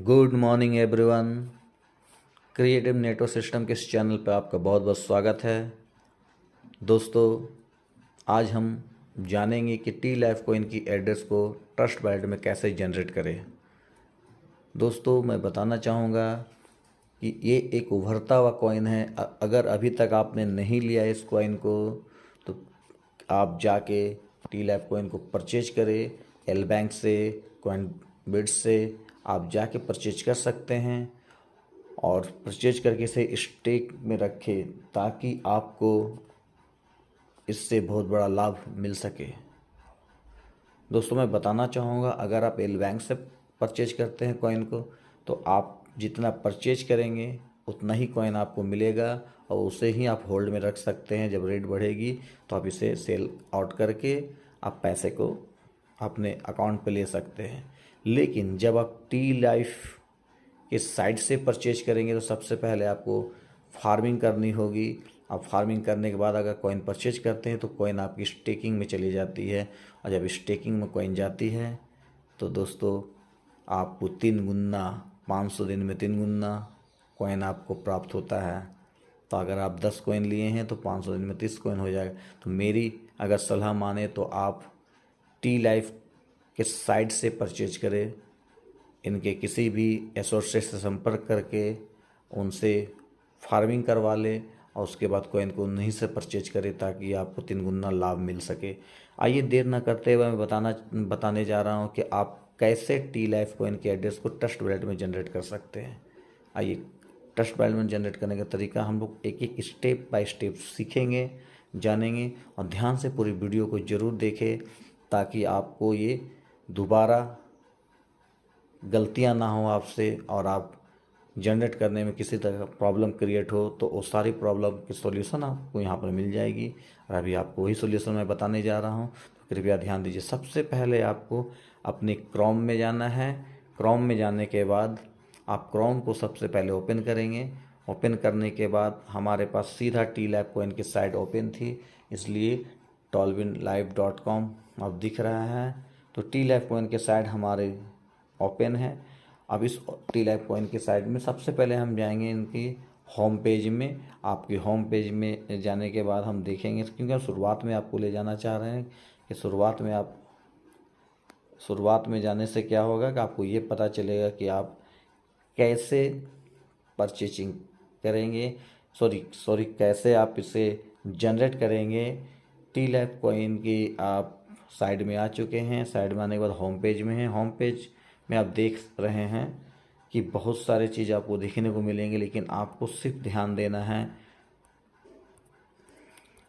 Good morning everyone. Creative network system के इस channel पर आपका बहुत बहुत स्वागत है। दोस्तों, आज हम जानेंगे कि टी लाइफ कॉइन की एड्रेस को ट्रस्ट वॉलेट में कैसे जनरेट करें। दोस्तों, मैं बताना चाहूँगा कि ये एक उभरता हुआ कॉइन है। अगर अभी तक आपने नहीं लिया इस कॉइन को तो आप जाके टी लाइफ कॉइन को परचेज करें। एल बैंक से, कॉइन बिट्स से आप जाके परचेज कर सकते हैं और परचेज करके इसे स्टेक में रखें ताकि आपको इससे बहुत बड़ा लाभ मिल सके। दोस्तों, मैं बताना चाहूँगा, अगर आप एल बैंक से परचेज करते हैं कॉइन को तो आप जितना परचेज करेंगे उतना ही कॉइन आपको मिलेगा और उसे ही आप होल्ड में रख सकते हैं। जब रेट बढ़ेगी तो आप इसे सेल आउट करके आप पैसे को अपने अकाउंट पे ले सकते हैं। लेकिन जब आप टी लाइफ के साइट से परचेज करेंगे तो सबसे पहले आपको फार्मिंग करनी होगी। अब फार्मिंग करने के बाद अगर कॉइन परचेज करते हैं तो कॉइन आपकी स्टेकिंग में चली जाती है और जब स्टेकिंग में कॉइन जाती है तो दोस्तों आपको 3 गुना 500 दिन में 3 गुना कॉइन आपको प्राप्त होता है। तो अगर आप 10 कॉइन लिए हैं तो 500 दिन में 30 कॉइन हो जाएगा। तो मेरी अगर सलाह माने तो आप टी लाइफ के साइट से परचेज करें। इनके किसी भी एसोसिएट से संपर्क करके उनसे फार्मिंग करवा लें और उसके बाद कॉइन को उन्हीं से परचेज करें ताकि आपको 3 गुना लाभ मिल सके। आइए देर न करते हुए मैं बताने जा रहा हूँ कि आप कैसे टी लाइफ कॉइन के एड्रेस को ट्रस्ट वॉलेट में जनरेट कर सकते हैं। आइए, ट्रस्ट वॉलेट में जनरेट करने का तरीका हम लोग एक एक स्टेप बाय स्टेप सीखेंगे, जानेंगे और ध्यान से पूरी वीडियो को ज़रूर देखें ताकि आपको ये दोबारा गलतियां ना हो आपसे और आप जनरेट करने में किसी तरह का प्रॉब्लम क्रिएट हो तो वो सारी प्रॉब्लम की सॉल्यूशन आपको यहाँ पर मिल जाएगी। और अभी आपको वही सॉल्यूशन मैं बताने जा रहा हूँ, तो कृपया ध्यान दीजिए। सबसे पहले आपको अपने क्रोम में जाना है। क्रोम में जाने के बाद आप क्रोम को सबसे पहले ओपन करेंगे। ओपन करने के बाद हमारे पास सीधा टी लैब कॉइन की साइट ओपन थी, इसलिए tolvinlive.com अब दिख रहा है। तो टी लैब कॉइन के साइट हमारे ओपन है। अब इस टी लाइफ कॉइन के साइड में सबसे पहले हम जाएंगे इनकी होम पेज में। आपकी होम पेज में जाने के बाद हम देखेंगे, क्योंकि हम शुरुआत में आपको ले जाना चाह रहे हैं कि शुरुआत में जाने से क्या होगा कि आपको ये पता चलेगा कि आप कैसे परचेजिंग करेंगे, कैसे आप इसे जनरेट करेंगे। टी लाइफ कॉइन की आप साइड में आ चुके हैं। साइड में आने के बाद होम पेज में है। होम पेज में आप देख रहे हैं कि बहुत सारे चीज़ आपको देखने को मिलेंगे, लेकिन आपको सिर्फ ध्यान देना है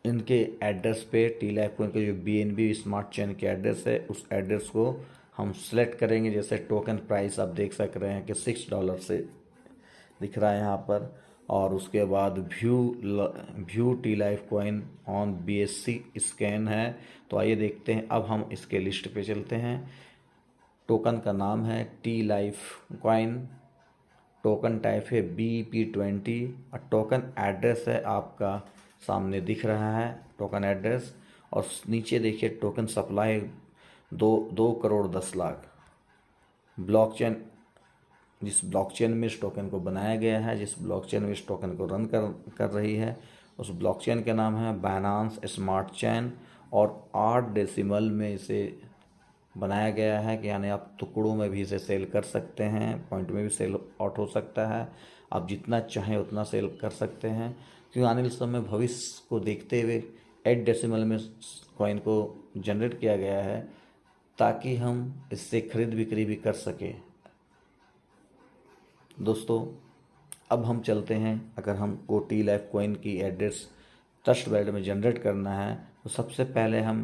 इनके एड्रेस पे। टी लाइफ कॉइन के जो BNB स्मार्ट चेन के एड्रेस है उस एड्रेस को हम सेलेक्ट करेंगे। जैसे टोकन प्राइस आप देख सक रहे हैं कि $6 से दिख रहा है यहाँ पर। और उसके बाद view tea life coin on BSC scan है। तो आइए देखते हैं। अब हम इसके लिस्ट पे चलते हैं। टोकन का नाम है tea life coin, token type है BEP20 और टोकन एड्रेस है आपका सामने दिख रहा है टोकन एड्रेस। और नीचे देखिए token supply 2 crore 10 lakh. Blockchain, जिस ब्लॉकचेन में इस टोकन को बनाया गया है, जिस ब्लॉकचेन में इस टोकन को रन कर रही है, उस ब्लॉकचेन का नाम है बाइनेंस स्मार्ट चेन। और 8 डेसिमल में इसे बनाया गया है कि यानी आप टुकड़ों में भी इसे सेल कर सकते हैं, पॉइंट में भी सेल आउट हो सकता है। आप जितना चाहें उतना सेल कर सकते हैं, क्योंकि आने वाले समय में भविष्य को देखते हुए 8 डेसिमल में कॉइन को जनरेट किया गया है ताकि हम इससे खरीद बिक्री भी कर सकें। दोस्तों, अब हम चलते हैं। अगर हमको टी लाइफ कॉइन की एड्रेस ट्रस्ट वॉलेट में जनरेट करना है तो सबसे पहले हम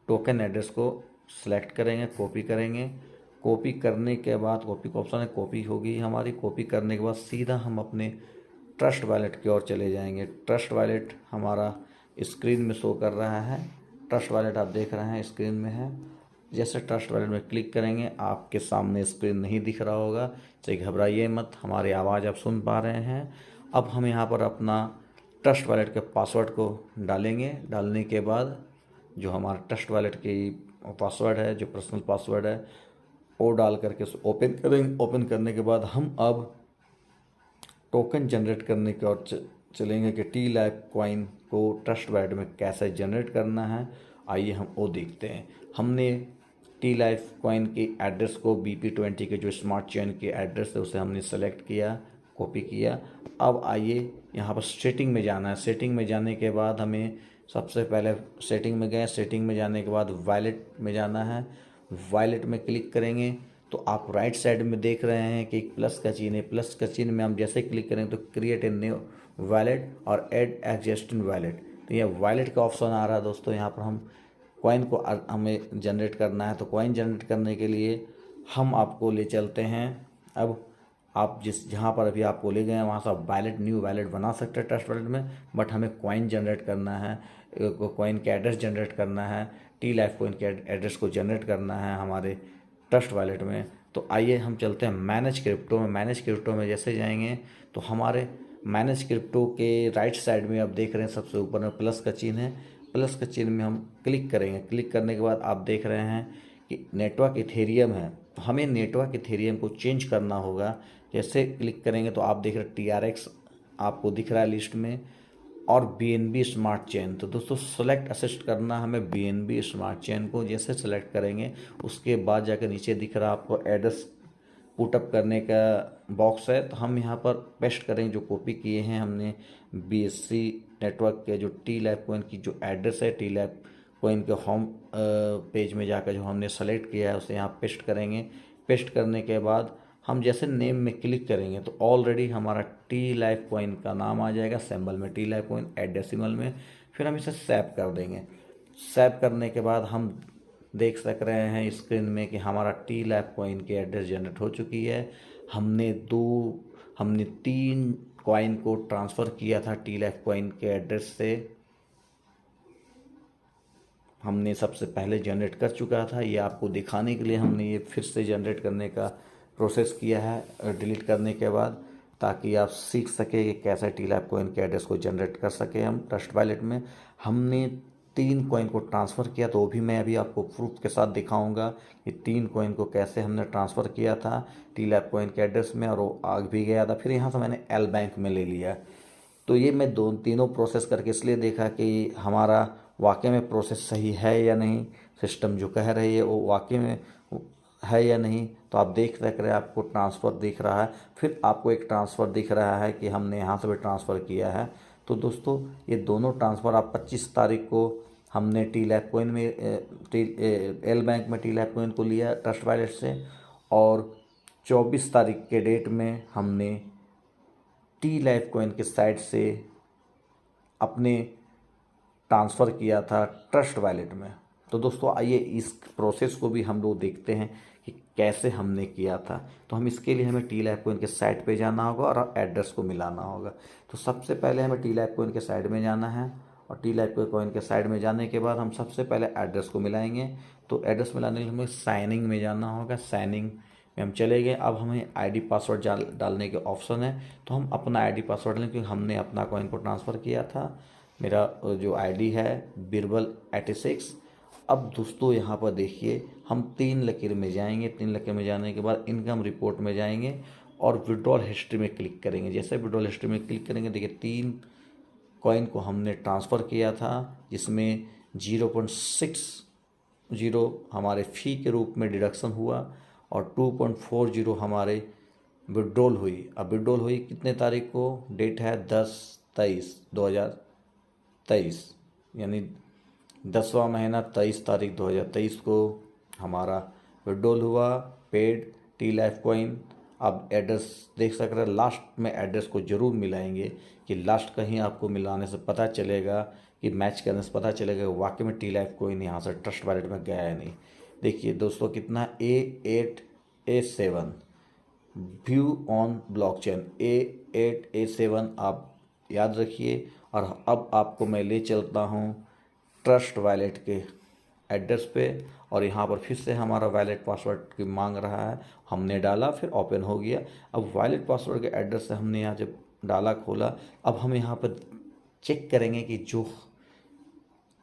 टोकन एड्रेस को सेलेक्ट करेंगे, कॉपी करेंगे। कॉपी करने के बाद कॉपी का ऑप्शन है, कॉपी होगी हमारी। कॉपी करने के बाद सीधा हम अपने ट्रस्ट वॉलेट की ओर चले जाएंगे। ट्रस्ट वॉलेट हमारा स्क्रीन में शो कर रहा है। ट्रस्ट वॉलेट आप देख रहे हैं स्क्रीन में है। जैसे ट्रस्ट वॉलेट में क्लिक करेंगे आपके सामने स्क्रीन नहीं दिख रहा होगा, तो घबराइए मत, हमारी आवाज़ आप सुन पा रहे हैं। अब हम यहाँ पर अपना ट्रस्ट वॉलेट के पासवर्ड को डालेंगे। डालने के बाद जो हमारा ट्रस्ट वॉलेट की पासवर्ड है, जो पर्सनल पासवर्ड है, ओ डाल करके उसे ओपन करेंगे। ओपन करने के बाद हम अब टोकन जनरेट करने की ओर चलेंगे कि टी लाइफ कॉइन को ट्रस्ट वैलेट में कैसे जनरेट करना है। आइए हम वो देखते हैं। हमने टी लाइफ कॉइन की एड्रेस को BP20 के जो स्मार्ट चेन की एड्रेस है उसे हमने सेलेक्ट किया, कॉपी किया। अब आइए यहाँ पर सेटिंग में जाना है। सेटिंग में जाने के बाद हमें सबसे पहले सेटिंग में गए। सेटिंग में जाने के बाद वॉलेट में जाना है। वॉलेट में क्लिक करेंगे तो आप राइट साइड में देख रहे हैं कि एक प्लस का चिन्ह है। प्लस का चिन्ह में हम जैसे क्लिक करेंगे तो क्रिएट ए न्यू वॉलेट और ऐड एग्जिस्टिंग वॉलेट, तो यह वॉलेट का ऑप्शन आ रहा है दोस्तों। यहाँ पर हम कॉइन को हमें जनरेट करना है। तो कॉइन जनरेट करने के लिए हम आपको ले चलते हैं। अब आप जहाँ पर अभी आपको ले गए हैं वहाँ से आप वैलेट, न्यू वैलेट बना सकते हैं ट्रस्ट वैलेट में, बट हमें कॉइन जनरेट करना है, कॉइन के एड्रेस जनरेट करना है, टी लाइफ कॉइन के एड्रेस को जनरेट करना है हमारे ट्रस्ट वैलेट में। तो आइए हम चलते हैं मैनेज क्रिप्टो में। मैनेज क्रिप्टो में जैसे जाएंगे तो हमारे मैनेज क्रिप्टो के राइट साइड में आप देख रहे हैं सबसे ऊपर में प्लस का चिन्ह है। प्लस के चिन्ह में हम क्लिक करेंगे। क्लिक करने के बाद आप देख रहे हैं कि नेटवर्क इथेरियम है, तो हमें नेटवर्क इथेरियम को चेंज करना होगा। जैसे क्लिक करेंगे तो आप देख रहे हैं TRX आपको दिख रहा है लिस्ट में, और BNB स्मार्ट चेन। तो दोस्तों सेलेक्ट असिस्ट करना हमें BNB स्मार्ट चेन को। जैसे सेलेक्ट करेंगे उसके बाद जाकर नीचे दिख रहा आपको एड्रेस पुटअप करने का बॉक्स है, तो हम यहाँ पर पेस्ट करेंगे जो कॉपी किए हैं हमने BSC नेटवर्क के जो टी लाइफ कॉइन की जो एड्रेस है, टी लाइफ कॉइन के होम पेज में जाकर जो हमने सेलेक्ट किया है उसे यहाँ पेस्ट करेंगे। पेस्ट करने के बाद हम जैसे नेम में क्लिक करेंगे तो ऑलरेडी हमारा टी लाइफ कॉइन का नाम आ जाएगा, सिंबल में टी लाइफ कॉइन, डेसिमल में। फिर हम इसे सेव कर देंगे। सेव करने के बाद हम देख सक रहे हैं स्क्रीन में कि हमारा टी लाइफ कॉइन की एड्रेस जनरेट हो चुकी है। हमने 3 कॉइन को ट्रांसफ़र किया था टी लाइफ कॉइन के एड्रेस से। हमने सबसे पहले जनरेट कर चुका था, ये आपको दिखाने के लिए हमने ये फिर से जनरेट करने का प्रोसेस किया है डिलीट करने के बाद, ताकि आप सीख सके कि कैसे टी लाइफ कॉइन के एड्रेस को जनरेट कर सके हम ट्रस्ट वैलेट में। हमने 3 कॉइन को ट्रांसफ़र किया, तो वो भी मैं अभी आपको प्रूफ के साथ दिखाऊंगा कि 3 कॉइन को कैसे हमने ट्रांसफ़र किया था टी लाइफ कॉइन के एड्रेस में, और वो आ भी गया था। फिर यहाँ से मैंने एल बैंक में ले लिया। तो ये मैं तीनों प्रोसेस करके इसलिए देखा कि हमारा वाकई में प्रोसेस सही है या नहीं, सिस्टम जो कह रही है वो वाकई में है या नहीं। तो आप देख रहे हैं आपको ट्रांसफ़र दिख रहा है, फिर आपको एक ट्रांसफ़र दिख रहा है कि हमने यहाँ से भी ट्रांसफ़र किया है। तो दोस्तों ये दोनों ट्रांसफ़र आप 25 तारीख को हमने टी लाइफ कॉइन में एल बैंक में टी लाइफ कॉइन को लिया ट्रस्ट वैलेट से, और 24 तारीख के डेट में हमने टी लाइफ कॉइन के साइट से अपने ट्रांसफ़र किया था ट्रस्ट वैलेट में। तो दोस्तों आइए इस प्रोसेस को भी हम लोग देखते हैं कि कैसे हमने किया था। तो हम इसके लिए हमें टी लाइफ कॉइन के साइट पे जाना होगा और एड्रेस को मिलाना होगा। तो सबसे पहले हमें टी लाइफ कॉइन के साइड में जाना है, और टी लाइफ कॉइन के साइड में जाने के बाद हम सबसे पहले एड्रेस को मिलाएंगे। तो एड्रेस मिलाने के लिए हमें साइनिंग में जाना होगा। साइनिंग में हम चले गए। अब हमें ID पासवर्ड डालने के ऑप्शन है, तो हम अपना ID पासवर्ड लें क्योंकि हमने अपना कॉइन को ट्रांसफ़र किया था। मेरा जो ID है बीरबल86। अब दोस्तों यहाँ पर देखिए हम 3 लकीर में जाएंगे। 3 लकीर में जाने के बाद इनकम रिपोर्ट में जाएंगे और विड्रॉल हिस्ट्री में क्लिक करेंगे। जैसे विड्रॉल हिस्ट्री में क्लिक करेंगे देखिए 3 कॉइन को हमने ट्रांसफ़र किया था, जिसमें 0.60 हमारे फ़ी के रूप में डिडक्शन हुआ और 2.40 हमारे विड्रॉल हुई। अब विड्रॉल हुई कितने तारीख को, डेट है 10/23/2023, यानी 10वां महीना 23 तारीख 2023 को हमारा विड्रॉल हुआ, पेड टी लाइफ कॉइन। अब एड्रेस देख सक रहे हैं, लास्ट में एड्रेस को ज़रूर मिलाएंगे कि लास्ट कहीं आपको मिलाने से पता चलेगा कि मैच करने से पता चलेगा वाकई में टी लाइफ कॉइन यहाँ से ट्रस्ट वैलेट में गया है नहीं। देखिए दोस्तों कितना A8A7 view on blockchain, A8A7 आप याद रखिए। और अब आपको मैं ले चलता हूँ ट्रस्ट वैलेट के एड्रेस पे, और यहाँ पर फिर से हमारा वैलेट पासवर्ड की मांग रहा है। हमने डाला, फिर ओपन हो गया। अब वैलेट पासवर्ड के एड्रेस से हमने यहाँ जब डाला, खोला, अब हम यहाँ पर चेक करेंगे कि जो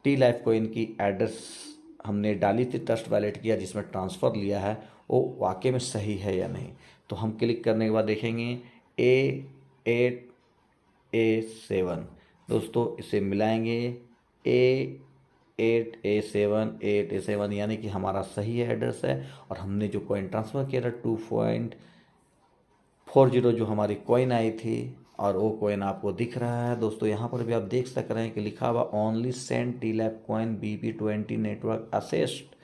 टी लाइफ कॉइन की एड्रेस हमने डाली थी ट्रस्ट वैलेट किया जिसमें ट्रांसफ़र लिया है, वो वाकई में सही है या नहीं। तो हम क्लिक करने के बाद देखेंगे A8A7। दोस्तों इसे मिलाएंगे, A8A7 यानी कि हमारा सही एड्रेस है। और हमने जो कॉइन ट्रांसफ़र किया था 2.40 जो हमारी कॉइन आई थी, और वो कॉइन आपको दिख रहा है। दोस्तों यहाँ पर भी आप देख सक रहे हैं कि लिखा हुआ only send TLAP coin BP20 network asset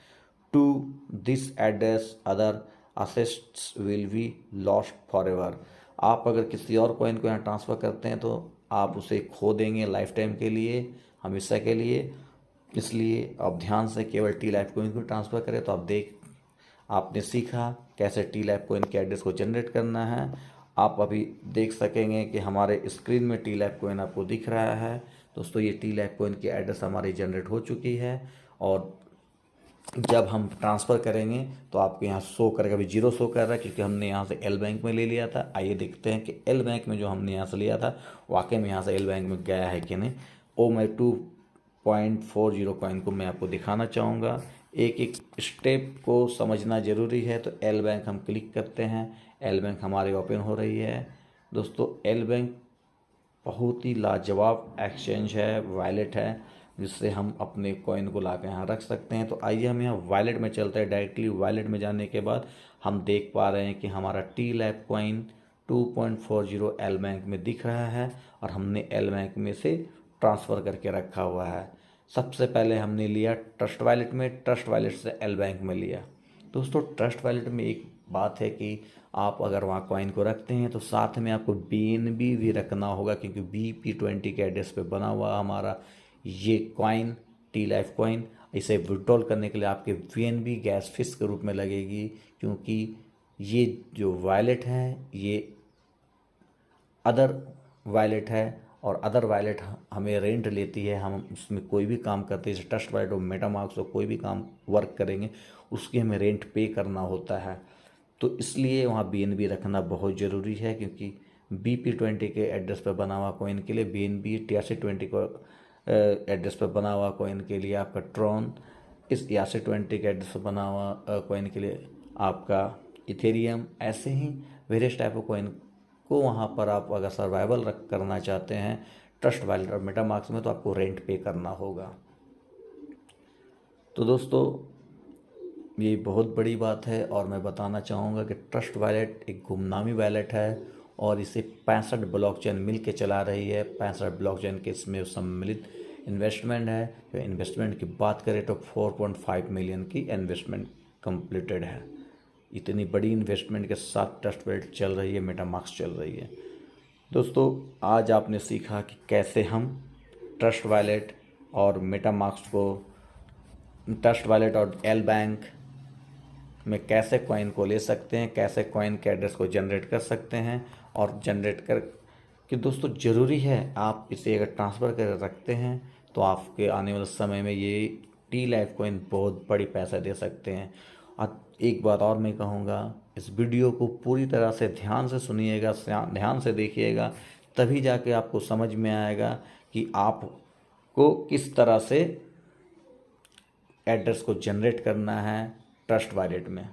to this address, other assets will be lost forever. आप अगर किसी और कॉइन को यहाँ ट्रांसफ़र करते हैं तो आप उसे खो देंगे लाइफ टाइम के लिए, हमेशा के लिए। इसलिए आप ध्यान से केवल TLAP कॉइन को ट्रांसफ़र करें। तो आपने सीखा कैसे TLAP कॉइन के एड्रेस को जनरेट करना है। आप अभी देख सकेंगे कि हमारे स्क्रीन में TLAP कॉइन आपको दिख रहा है। दोस्तों ये TLAP कॉइन की एड्रेस हमारी जनरेट हो चुकी है, और जब हम ट्रांसफ़र करेंगे तो आपको यहाँ शो करेगा, अभी 0 शो कर रहा है क्योंकि हमने यहाँ से एल बैंक में ले लिया था। आइए देखते हैं कि एल बैंक में जो हमने यहाँ से लिया था वाकई में यहाँ से एल बैंक में गया है कि नहीं। मैं 2.40 कॉइन को मैं आपको दिखाना चाहूँगा। एक एक स्टेप को समझना ज़रूरी है। तो एल बैंक हम क्लिक करते हैं, एल बैंक हमारे ओपन हो रही है। दोस्तों एल बैंक बहुत ही लाजवाब एक्सचेंज है, वॉलेट है, जिससे हम अपने कॉइन को ला कर यहाँ रख सकते हैं। तो आइए हम यहाँ वॉलेट में चलते हैं। डायरेक्टली वॉलेट में जाने के बाद हम देख पा रहे हैं कि हमारा TLAP कॉइन 2.40 एल बैंक में दिख रहा है, और हमने एल बैंक में से ट्रांसफ़र करके रखा हुआ है। सबसे पहले हमने लिया ट्रस्ट वॉलेट में, ट्रस्ट वॉलेट से एल बैंक में लिया। दोस्तों ट्रस्ट वॉलेट में एक बात है कि आप अगर वहाँ कॉइन को रखते हैं तो साथ में आपको BNB भी रखना होगा, क्योंकि BP20 के एड्रेस पे बना हुआ हमारा ये कॉइन TLAP कॉइन। इसे विड्रॉल करने के लिए आपके BNB गैस फीस के रूप में लगेगी, क्योंकि ये जो वॉलेट है ये अदर वॉलेट है, और अदर वॉलेट हमें रेंट लेती है। हम उसमें कोई भी काम करते हैं, जैसे ट्रस्ट वॉलेट और मेटामास्क और कोई भी काम वर्क करेंगे उसकी हमें रेंट पे करना होता है। तो इसलिए वहाँ BNB रखना बहुत ज़रूरी है, क्योंकि BP20 के एड्रेस पर बना हुआ कॉइन के लिए BNB, TRC20 को एड्रेस पर बना हुआ कॉइन के लिए आपका ट्रॉन, इस ERC20 के एड्रेस पर बना हुआ कॉइन के लिए आपका इथेरियम। ऐसे ही वेरियस टाइप ऑफ कॉइन को वहाँ पर आप अगर सर्वाइवल करना चाहते हैं ट्रस्ट वॉलेट और मेटामास्क में, तो आपको रेंट पे करना होगा। तो दोस्तों ये बहुत बड़ी बात है, और मैं बताना चाहूँगा कि ट्रस्ट वॉलेट एक गुमनामी वॉलेट है, और इसे 65 ब्लॉकचेन मिल के चला रही है। 65 ब्लॉकचेन के इसमें सम्मिलित इन्वेस्टमेंट है। तो इन्वेस्टमेंट की बात करें तो 4.5 मिलियन की इन्वेस्टमेंट कंप्लीटेड है। इतनी बड़ी इन्वेस्टमेंट के साथ ट्रस्ट वॉलेट चल रही है, मेटामास्क चल रही है। दोस्तों आज आपने सीखा कि कैसे हम ट्रस्ट वॉलेट और मेटामास्क को, ट्रस्ट वॉलेट और एल बैंक में कैसे कॉइन को ले सकते हैं, कैसे कॉइन के एड्रेस को जनरेट कर सकते हैं, और जनरेट कर कि दोस्तों ज़रूरी है आप इसे अगर ट्रांसफ़र कर रखते हैं तो आपके आने वाले समय में ये TLAP कॉइन बहुत बड़ी पैसा दे सकते हैं। और एक बात और मैं कहूँगा, इस वीडियो को पूरी तरह से ध्यान से सुनिएगा, ध्यान से देखिएगा, तभी जाके आपको समझ में आएगा कि आपको किस तरह से एड्रेस को जनरेट करना है ट्रस्ट वॉलेट में।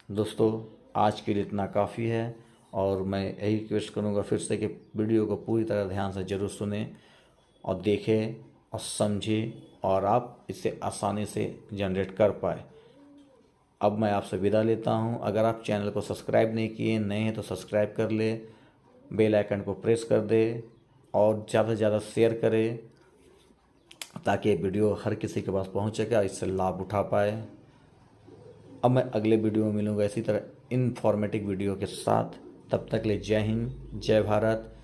दोस्तों आज के लिए इतना काफ़ी है, और मैं यही रिक्वेस्ट करूँगा फिर से कि वीडियो को पूरी तरह ध्यान से ज़रूर सुने और देखें और समझें, और आप इसे आसानी से जनरेट कर पाए। अब मैं आपसे विदा लेता हूं। अगर आप चैनल को सब्सक्राइब नहीं किए, नए हैं तो सब्सक्राइब कर ले, बेल आइकन को प्रेस कर दे, और ज़्यादा से ज़्यादा शेयर करें, ताकि वीडियो हर किसी के पास पहुंच सके और इससे लाभ उठा पाए। अब मैं अगले वीडियो में मिलूँगा इसी तरह इन्फॉर्मेटिव वीडियो के साथ। तब तक ले जय हिंद, जय भारत,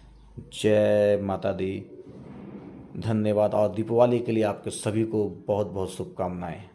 जय माता दी, धन्यवाद। और दीपावली के लिए आपके सभी को बहुत बहुत शुभकामनाएं।